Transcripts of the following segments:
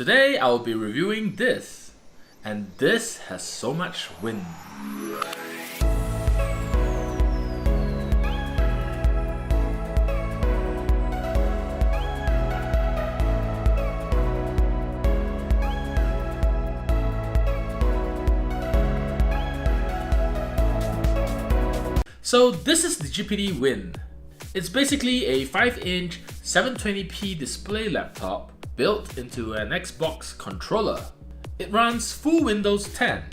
Today I'll be reviewing this, and this has so much wind. So this is the GPD Win. It's basically a 5-inch 720p display laptop built into an Xbox controller. It runs full Windows 10,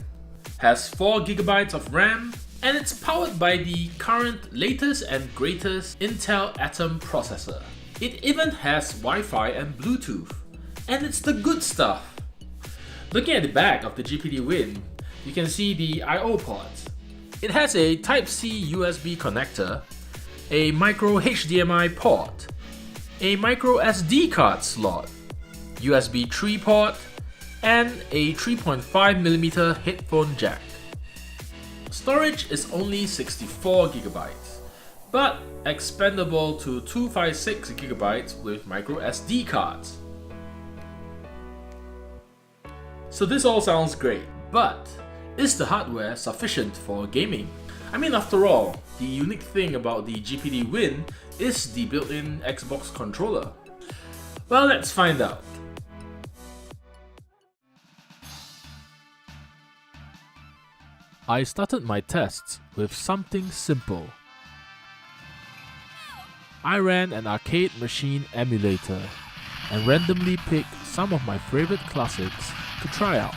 has 4GB of RAM, and it's powered by the current latest and greatest Intel Atom processor. It even has Wi-Fi and Bluetooth, and it's the good stuff. Looking at the back of the GPD Win, you can see the I/O ports. It has a Type-C USB connector, a micro HDMI port, a micro SD card slot, USB 3 port, and a 3.5mm headphone jack. Storage is only 64GB, but expandable to 256GB with micro SD cards. So this all sounds great, but is the hardware sufficient for gaming? I mean, after all, the unique thing about the GPD Win is the built-in Xbox controller. Well, let's find out. I started my tests with something simple. I ran an arcade machine emulator and randomly picked some of my favorite classics to try out.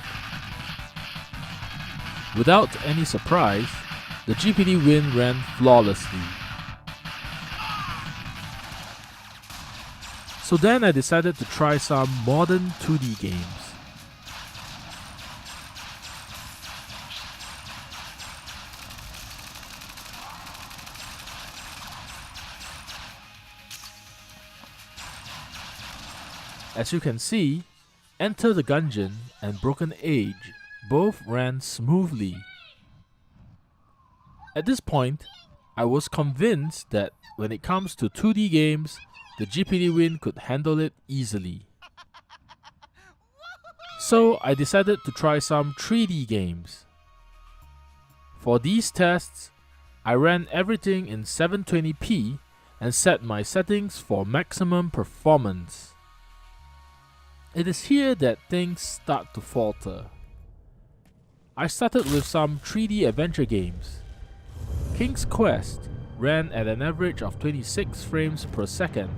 Without any surprise, the GPD Win ran flawlessly. So then I decided to try some modern 2D games. As you can see, Enter the Gungeon and Broken Age both ran smoothly. At this point, I was convinced that when it comes to 2D games, the GPD Win could handle it easily. So I decided to try some 3D games. For these tests, I ran everything in 720p and set my settings for maximum performance. It is here that things start to falter. I started with some 3D adventure games. King's Quest ran at an average of 26 frames per second.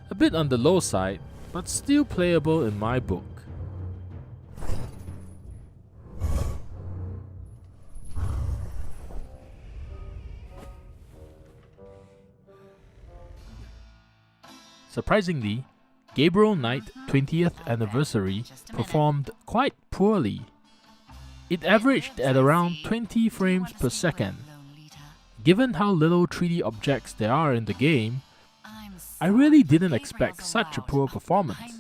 A bit on the low side, but still playable in my book. Surprisingly, Gabriel Knight 20th Anniversary performed quite poorly. It averaged at around 20 frames per second. Given how little 3D objects there are in the game, I really didn't expect such a poor performance.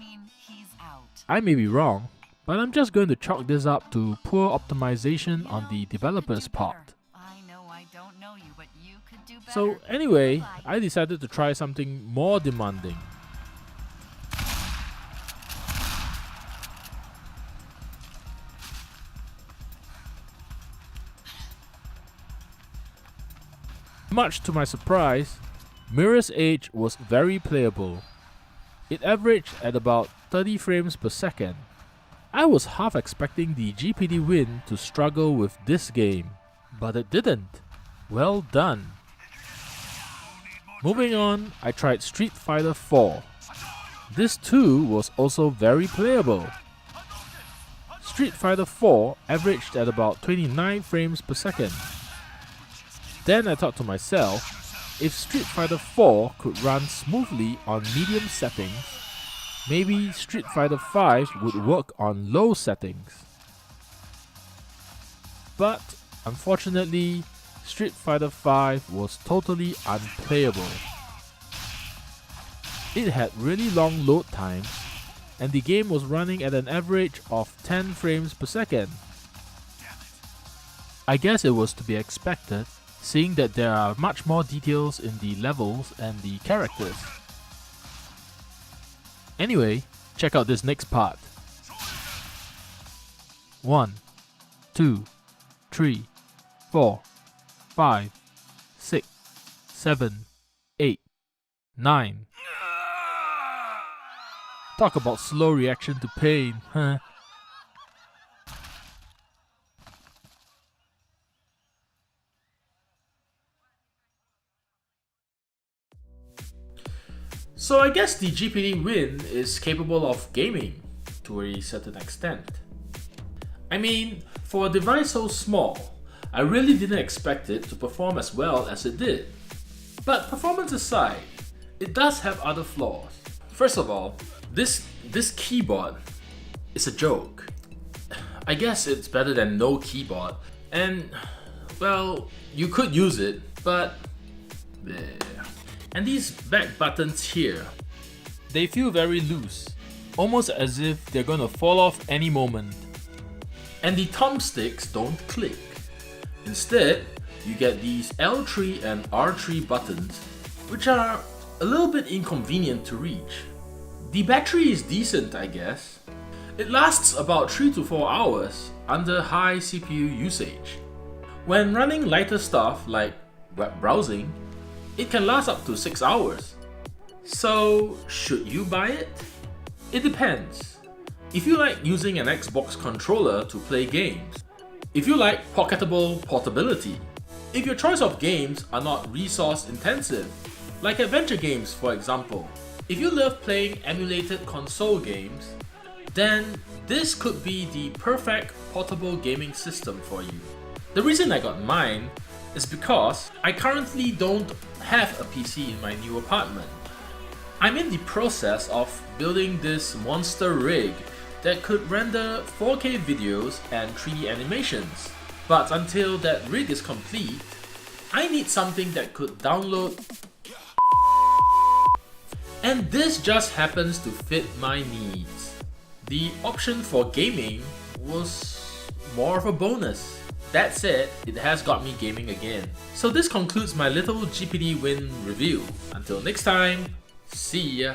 I may be wrong, but I'm just going to chalk this up to poor optimization on the developer's part. So anyway, I decided to try something more demanding. Much to my surprise, Mirror's Edge was very playable. It averaged at about 30 frames per second. I was half expecting the GPD Win to struggle with this game, but it didn't. Well done. Moving on, I tried Street Fighter 4. This too was also very playable. Street Fighter 4 averaged at about 29 frames per second. Then I thought to myself, if Street Fighter 4 could run smoothly on medium settings, maybe Street Fighter 5 would work on low settings. But unfortunately, Street Fighter 5 was totally unplayable. It had really long load times, and the game was running at an average of 10 frames per second. I guess it was to be expected, seeing that there are much more details in the levels and the characters. Anyway, check out this next part. 1, 2, 3, 4, 5, 6, 7, 8, 9. Talk about slow reaction to pain, huh? So I guess the GPD Win is capable of gaming to a certain extent. I mean, for a device so small, I really didn't expect it to perform as well as it did. But performance aside, it does have other flaws. First of all, this keyboard is a joke. I guess it's better than no keyboard, and well, you could use it, but and these back buttons here, they feel very loose, almost as if they're gonna fall off any moment. And the thumbsticks don't click. Instead, you get these L3 and R3 buttons, which are a little bit inconvenient to reach. The battery is decent, I guess. It lasts about 3 to 4 hours under high CPU usage. When running lighter stuff like web browsing, it can last up to 6 hours. So, should you buy it? It depends. If you like using an Xbox controller to play games, if you like pocketable portability, if your choice of games are not resource intensive, like adventure games for example, if you love playing emulated console games, then this could be the perfect portable gaming system for you. The reason I got mine is because I currently don't have a PC in my new apartment. I'm in the process of building this monster rig that could render 4K videos and 3D animations. But until that rig is complete, I need something that could download, and this just happens to fit my needs. The option for gaming was more of a bonus. That said, it has got me gaming again. So this concludes my little GPD Win review. Until next time, see ya!